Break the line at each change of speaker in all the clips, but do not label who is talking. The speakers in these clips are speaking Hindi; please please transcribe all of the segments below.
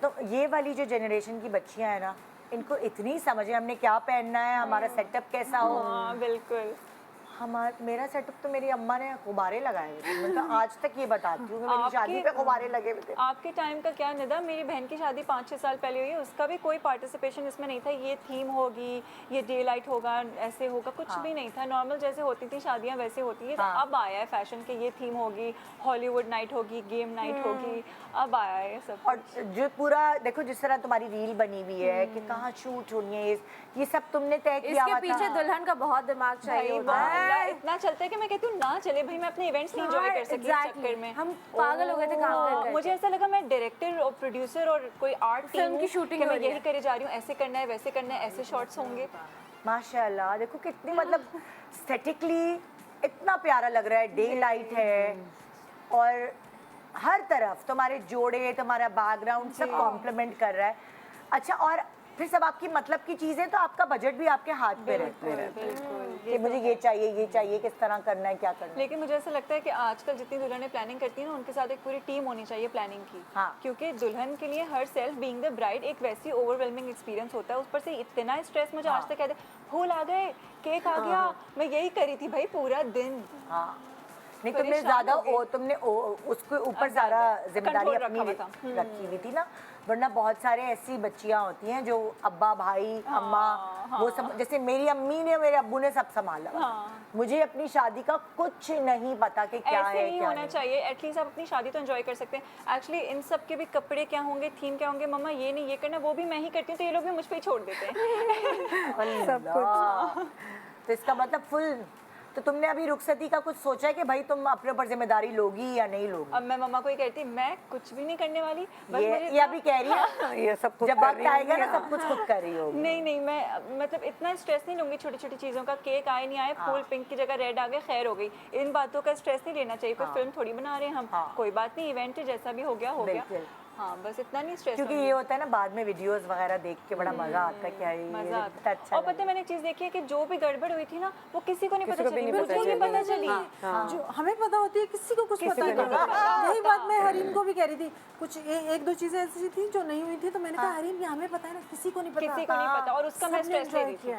तो ये वाली जो जनरेशन की बच्चियां हैं ना, इनको इतनी समझ है हमने क्या पहनना है, हमारा सेटअप कैसा हो।
हाँ बिल्कुल।
मेरा सेटअप तो मेरी अम्मा ने गुब्बारे लगाए हुए थे, मैं तो आज तक ये बताती हूँ कि मेरी शादी पे गुब्बारे लगे हुए थे।
आपके टाइम का क्या निदा, मेरी बहन की शादी 5-6 साल पहले हुई है, उसका भी कोई पार्टिसिपेशन इसमें नहीं था, ये थीम होगी, ये डे लाइट होगा, ऐसे होगा, कुछ भी नहीं था। नॉर्मल जैसे होती थी शादियाँ वैसे होती है। अब आया है फैशन के ये थीम होगी, हॉलीवुड नाइट होगी, गेम नाइट होगी, अब आया है सब।
और जो पूरा देखो जिस तरह तुम्हारी रील बनी हुई है कि कहाँ शूट होनी है, ये सब तुमने तय किया हुआ था।
इसके पीछे दुल्हन का बहुत दिमाग चाहिए होता है।
इतना चलता है कि मैं कहती हूँ ना चले भाई, मैं अपने इवेंट्स नहीं एंजॉय कर सकी इस चक्कर में।
हम पागल हो गए थे काम कर कर।
मुझे ऐसा लगा मैं डायरेक्टर और प्रोड्यूसर और कोई आर्ट
फिल्म की शूटिंग
मैं यही करे जा रही हूँ, ऐसे करना है, वैसे करना है, ऐसे शॉट्स होंगे।
माशाल्लाह देखो कितनी मतलब एस्थेटिकली इतना प्यारा लग रहा है, डे लाइट है और हर तरफ तुम्हारे जोड़े, तुम्हारा बैकग्राउंड सब कॉम्प्लीमेंट कर रहा है। अच्छा, और फिर सब आपकी मतलब की चीजें, तो आपका बजट भी आपके हाथ पे रहता है कि मुझे ये चाहिए, किस तरह करना है, क्या करना है।
लेकिन मुझे ऐसा लगता है कि आजकल जितनी दुल्हनें प्लानिंग करती हैं ना, उनके साथ एक पूरी टीम होनी चाहिए प्लानिंग की।
हाँ।
क्योंकि दुल्हन के लिए her self being the bride एक वैसी ओवरवेलमिंग एक्सपीरियंस होता है, ऊपर से इतना स्ट्रेस। मुझे आज तक कहते फूल आ गए, केक आ गया, मैं यही करी थी भाई पूरा दिन।
हाँ नहीं, तुमने ज्यादा तुमने उसके ऊपर ज्यादा जिम्मेदारी अपनी रखी हुई थी ना, वरना बहुत सारे ऐसी बच्चियां होती हैं जो अब्बा, भाई, अम्मा, वो सब, जैसे मेरी अम्मी ने, मेरे अब्बू ने सब संभाला। मुझे अपनी शादी का कुछ नहीं पता कि क्या है,
नहीं
क्या
होना चाहिए। एटलीस्ट आप अपनी शादी तो एंजॉय कर सकते हैं। एक्चुअली इन सब के भी कपड़े क्या होंगे, थीम क्या होंगे, मम्मा ये नहीं, ये करना, वो भी मैं ही करती हूँ, तो ये लोग भी मुझ पे ही छोड़ देते हैं
सब कुछ। तो इसका मतलब फुल। तो तुमने अभी रुखसती का कुछ सोचा है कि भाई तुम अपने ऊपर जिम्मेदारी लोगी या नहीं लोगी?
अब मैं मम्मा को ही कहती, मैं कुछ भी नहीं करने वाली, बस
ये अभी कह रही है
ये सब कुछ
जब वक्त आएगा ना सब कुछ खुद कर रही होगी।
नहीं, मैं मतलब इतना स्ट्रेस नहीं लूंगी छोटी छोटी चीज़ों का। केक आए नहीं आए, फूल पिंक की जगह रेड आ गए, खैर हो गई। इन बातों का स्ट्रेस नहीं लेना चाहिए। कोई फिल्म थोड़ी बना रहे हैं हम, कोई बात नहीं, इवेंट जैसा भी हो गया। हाँ, बस इतना नहीं स्ट्रेस।
क्योंकि ये होता है ना, बाद में वीडियोस वगैरह देख के बड़ा मजा आता है, क्या
मजा आता है।
अच्छा।
और पता है मैंने एक चीज देखी है कि जो भी गड़बड़ हुई थी ना, वो किसी को नहीं पता चली, बिल्कुल भी पता चली।
जो हमें पता होती है किसी को कुछ पता नहीं। यही बात मैं हरीम को भी कह रही थी, कुछ एक दो चीजें ऐसी थी जो नहीं हुई थी, तो मैंने कहा हरीम ये हमें पता है ना, किसी को नहीं पता।
और उसका मैं स्ट्रेस ले रही थी।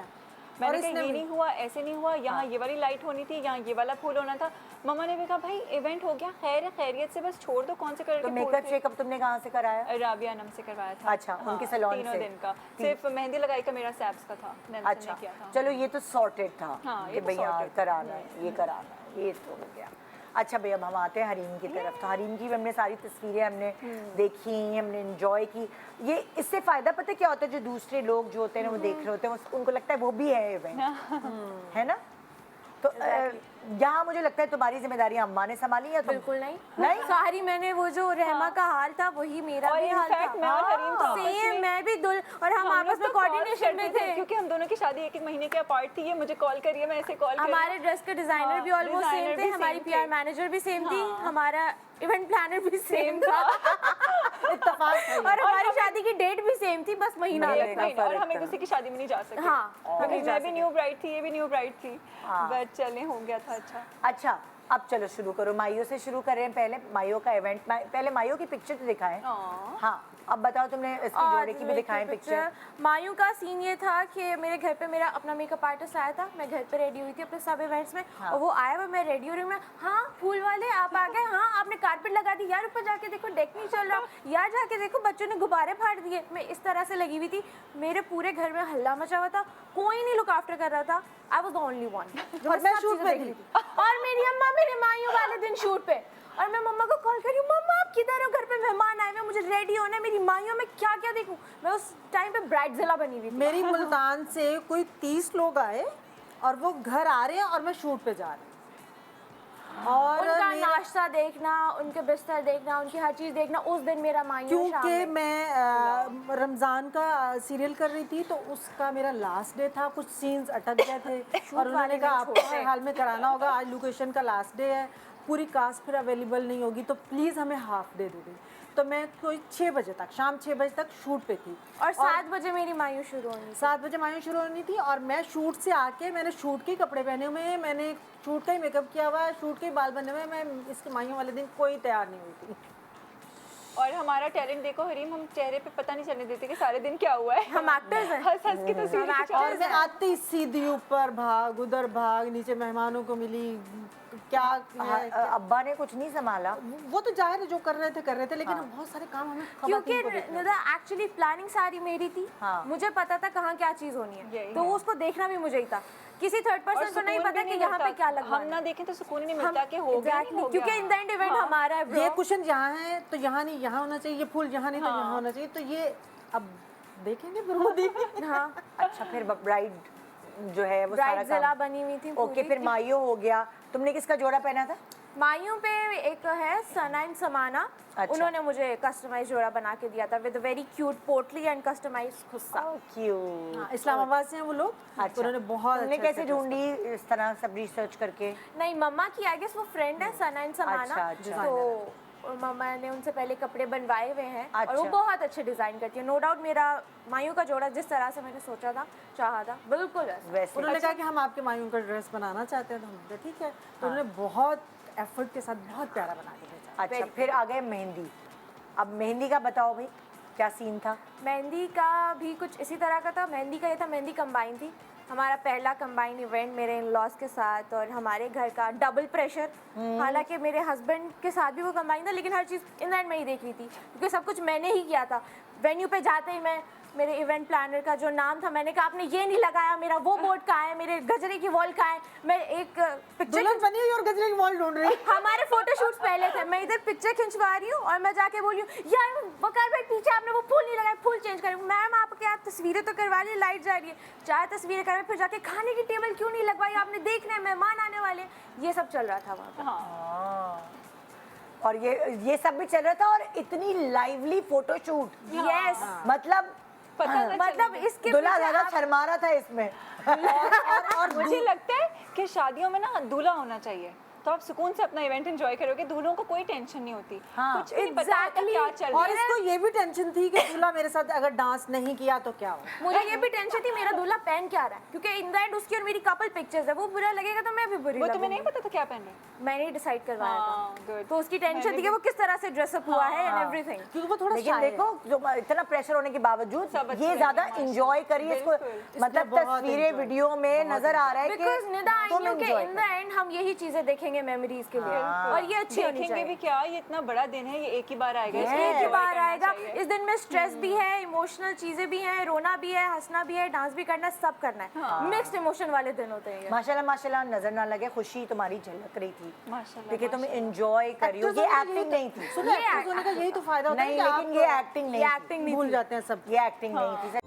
मैंने कहा ये नहीं हुआ, ऐसे नहीं हुआ, यहाँ ये वाली लाइट होनी थी, यहाँ ये वाला फूल होना था। मम्मा ने भी कहा भाई इवेंट हो गया, खैर है, खैरियत से, बस छोड़ दो कौन से कलर के फूल थे।
मेकअप चेकअप तुमने कहाँ से कराया?
राबिया नम से करवाया था।
अच्छा, उनके सैलून से?
3 दिन का, सिर्फ मेहंदी लगाई का मेरा सैब्स का था।
अच्छा, चलो ये तो सॉर्टेड था कि भाई यहाँ कराना है, ये कराना है, ये तो हो गया। अच्छा भाई, अब हम आते हैं हरीम की तरफ। तो हरीम की हमने सारी तस्वीरें हमने देखी, हमने एंजॉय की। ये इससे फ़ायदा पता क्या होता है, जो दूसरे लोग जो होते हैं वो देख रहे होते हैं, उनको लगता है वो भी है इवेंट, है ना? तो यहाँ मुझे लगता है तुम्हारी जिम्मेदारी अम्मा ने संभाली या तुम?
बिल्कुल नहीं सारी मैंने, वो जो रहमा का हाल था वही मेरा भी हाल था।
मैं और हरीम था
सेम, मैं भी और हम आपस में कोऑर्डिनेशन में थे,
क्योंकि हम दोनों की शादी 1-1 महीने के अपार्ट थी। ये मुझे कॉल करिए, मैं ऐसे कॉल करी।
हमारे ड्रेस के डिजाइनर भी ऑलमोस्ट सेम थे, हमारी पीआर मैनेजर भी सेम थी, हमारा इवेंट प्लानर भी सेम था और हमारी शादी की डेट भी सेम थी, बस महीना लगता।
और हम एक दूसरे की शादी में नहीं जा सकते। मैं भी न्यू ब्राइड थी, ये भी न्यू ब्राइड थी, बट चले हो गया था।
अच्छा, अब चलो शुरू करो। माइयो से शुरू कर रहे हैं। पहले माइयो का इवेंट, पहले माइयो की पिक्चर तो दिखाएं। हाँ, अब बताओ, तुमने इसकी जोड़े की भी दिखाएं पिक्चर।
मायू का सीन ये था कि मेरे घर पे मेरा अपना मेकअप आर्टिस्ट आया था, मैं घर पे रेडी हुई थी अपने सब इवेंट्स में। और वो आया हुआ, मैं रेडी हो रही हूँ, हाँ फूल वाले आप आ गए, हाँ आपने कारपेट लगा दी, यार ऊपर जाके देखो डेक नहीं चल रहा, यार जाके देखो बच्चों ने गुब्बारे फाड़ दिए। मैं इस तरह से लगी हुई थी, मेरे पूरे घर में हल्ला मचा हुआ था, कोई नहीं लुक आफ्टर कर रहा था। I was the only one और मैं शूट पे थी, और मेरी अम्मा मेरे मायू वाले दिन शूट पे, और मैं मम्मा को कॉल करी, मम्मा आप किधर हो, घर पे मेहमान आए हुए, मुझे रेडी होना है, मेरी माइयों में क्या क्या देखूं। मैं उस टाइम पे ब्राइडजिला बनी हुई थी।
मेरी मुल्तान से कोई 30 लोग आए और वो घर आ रहे हैं और मैं शूट पे जा रही हूँ। और
उनका नाश्ता देखना, उनके बिस्तर देखना, उनकी हर चीज़ देखना, उस दिन मेरा मायू,
क्योंकि मैं रमज़ान का सीरियल कर रही थी, तो उसका मेरा लास्ट डे था, कुछ सीन्स अटक गए थे और उन्होंने कहा आपको हर हाल में कराना होगा, आज लोकेशन का लास्ट डे है, पूरी कास्ट फिर अवेलेबल नहीं होगी, तो प्लीज़ हमें हाफ डे दे दें। तो मैं कोई 6 बजे तक, शाम 6 बजे तक शूट पे थी,
और 7 बजे मेरी मायू शुरू होनी थी।
7 बजे मायू शुरू होनी थी, और मैं शूट से आके मैंने शूट के कपड़े पहने हुए हैं, मैंने शूट का ही मेकअप किया हुआ है, शूट के ही बाल बने हुए हैं, मैं इसके मायू वाले दिन कोई तैयार नहीं हुई थी।
और हमारा टैलेंट देखो हरीम, हम चेहरे पे पता नहीं चलने देते कि सारे दिन क्या हुआ है।
हम एक्टर्स हैं।
हंस हंस की तस्वीर
और मैं आते ही सीधी ऊपर भाग, उधर भाग, नीचे मेहमानों को मिली, क्या है,
अब्बा ने कुछ नहीं संभाला।
वो तो जाहिर है जो कर रहे थे, लेकिन बहुत सारे काम हमें
क्योंकि
खवातीन को देखने
निदा एक्चुअली प्लानिंग सारी मेरी थी।
हाँ।
मुझे पता था कहाँ क्या चीज होनी है,
यही
तो उसको देखना भी मुझे ही था। किसी थर्ड पर्सन को नहीं पता कि यहाँ पे क्या लगवाना
हम ना देखें तो सुकून ही नहीं मिलता कि हो गया नहीं हो
क्योंकि
गया।
इन द एंड इवेंट हमारा है bro।
ये कुशन यहाँ है तो यहाँ नहीं, यहाँ होना चाहिए, ये फूल यहाँ नहीं तो यहाँ होना चाहिए, तो ये अब देखेंगे फिर वो देखेंगे।
हाँ,
अच्छा, फिर ब्राइड जो है वो सारा
ब्राइड जिला
काम।
बनी हुई थी
ओके,
पूरी।
फिर माइयो हो गया। तुमने किसका जोड़ा पहना था?
मायूं पे एक है सना एंड समाना,
अच्छा।
उन्होंने मुझे कस्टमाइज जोड़ा बना के दिया था विद वेरी क्यूट पोटली एंड कस्टमाइज खुस्सा।
क्यों?
हाँ, इस्लामाबाद से हैं वो लोग।
अच्छा।
उन्होंने बहुत
तुमने
अच्छे
कैसे
से
ढूंढी इस तरह सब रिसर्च करके?
नहीं, मम्मा की आई गेस वो फ्रेंड है सना एंड समाना,
अच्छा।
तो मम्मा ने उनसे पहले कपड़े बनवाए हुए हैं और वो
अच्छा।
बहुत अच्छे डिजाइन करती है। नो डाउट मेरा मायूं का जोड़ा जिस तरह से मैंने सोचा था, चाहा था, बिल्कुल वैसा।
वैसे
उन्होंने कहा कि हम आपके मायूं का ड्रेस बनाना चाहते हैं, तो हमने कहा ठीक है, तो उन्होंने बहुत एफर्ट के साथ बहुत प्यारा बना के भेजा।
अच्छा, फिर आ गए मेहंदी। अब मेहंदी का बताओ भाई, क्या सीन था?
मेहंदी का भी कुछ इसी तरह का था। मेहंदी का ये था, मेहंदी कंबाइन थी, हमारा पहला कंबाइन इवेंट मेरे इन लॉज के साथ और हमारे घर का डबल प्रेशर। हालांकि मेरे हस्बैंड के साथ भी वो कंबाइन था, लेकिन हर चीज़ इन एंड मैं ही देख रही थी क्योंकि सब कुछ मैंने ही किया था। वेन्यू पे जाते ही मैं, मेरे इवेंट प्लानर का जो नाम था, मैंने कहा आपने ये नहीं लगाया, मेरा वो बोर्ड कहाँ है, मेरे गजरे की वॉल कहाँ है। मैं एक पिक्चर
दुल्हन बनी हुई और गजरे की वॉल ढूंढ रही।
हमारे फोटोशूट्स पहले थे, मैं इधर पिक्चर खिंचवा रही हूँ और मैं जाके बोली हूँ यार वकार भाई पीछे आपने वो फूल नहीं लगाया, फूल चेंज करें। मैम आपके आप तस्वीरें तो करवा ली, लाइट जा रही है, 4 तस्वीरें करवाई, फिर जाके खाने की टेबल क्यों नहीं लगवाई, आपने देखना है मेहमान आने वाले, ये सब चल रहा था वहाँ पर।
हाँ। और ये सब भी चल रहा था और इतनी लाइवली फोटोशूट।
यस,
मतलब
मतलब इसके
दूल्हा
पीछे
ज्यादा
आप-
शर्मा रहा था इसमें।
और मुझे लगता है कि शादियों में ना दूल्हा होना चाहिए, तो आप सुकून से अपना इवेंट एंजॉय करोगे, दूल्हों को कोई टेंशन नहीं होती।
हाँ।
कुछ भी नहीं पता होता
Exactly।
क्या चल रहा
और
है।
इसको ये भी टेंशन थी कि दूल्हा मेरे साथ अगर डांस नहीं किया तो क्या हो।
मुझे ये भी टेंशन थी मेरा दूल्हा पहन क्या रहा है, क्योंकि इन द एंड उसकी और मेरी कपल पिक्चर्स है, वो बुरा लगेगा तो मैं भी बुरी
वो तुम्हें नहीं
लगूंगी।
पता था क्या पहन रहे?
मैंने डिसाइड करवाया
हाँ,
था,
good।
तो उसकी टेंशन थी कि वो किस तरह से ड्रेसअप हुआ है एंड एवरीथिंग।
क्योंकि वो थोड़ा
लेकिन
shy है।
देखो जो इतना प्रेशर होने के बावजूद
सब अच्छे
ये
लगे,
ज्यादा
माशाल्लाह।
इंजॉय करिए इसको,
बिल्कुल।
मतलब
इसने बहुत
तस्वीरें
enjoy
वीडियो में नजर आ रहा है
बिकॉज निदा आई
तुम
न्यू कि
enjoy
इन द एंड हम यही चीजें देखेंगे मेमोरीज के लिए, और ये अच्छी होनी
देखेंगे
चाहिए।
भी क्या, ये इतना बड़ा दिन है, ये एक ही बार आएगा, इसमें
एक ही
enjoy
बार
करना
आएगा,
चाहिए।
इस दिन में स्ट्रेस भी है, इमोशनल चीजें भी हैं, रोना भी है, हंसना भी है, डांस भी करना है, सब करना है। मिक्स्ड इमोशन वाले दिन होते हैं ये।
माशाल्लाह माशाल्लाह, नजर ना लगे, खुशी तुम्हारी झलक रही थी।
माशाल्लाह,
देखिए तुम एंजॉय करियो,
Actors
ये
होने का
एक्टिंग नहीं थी।
सुनो, actors होने का यही तो फायदा होता है
नहीं,
कि
लेकिन
आप
ये एक्टिंग नहीं
ये
थी।
एक्टिंग नहीं
भूल
थी।
जाते हैं सब।
ये एक्टिंग नहीं थी।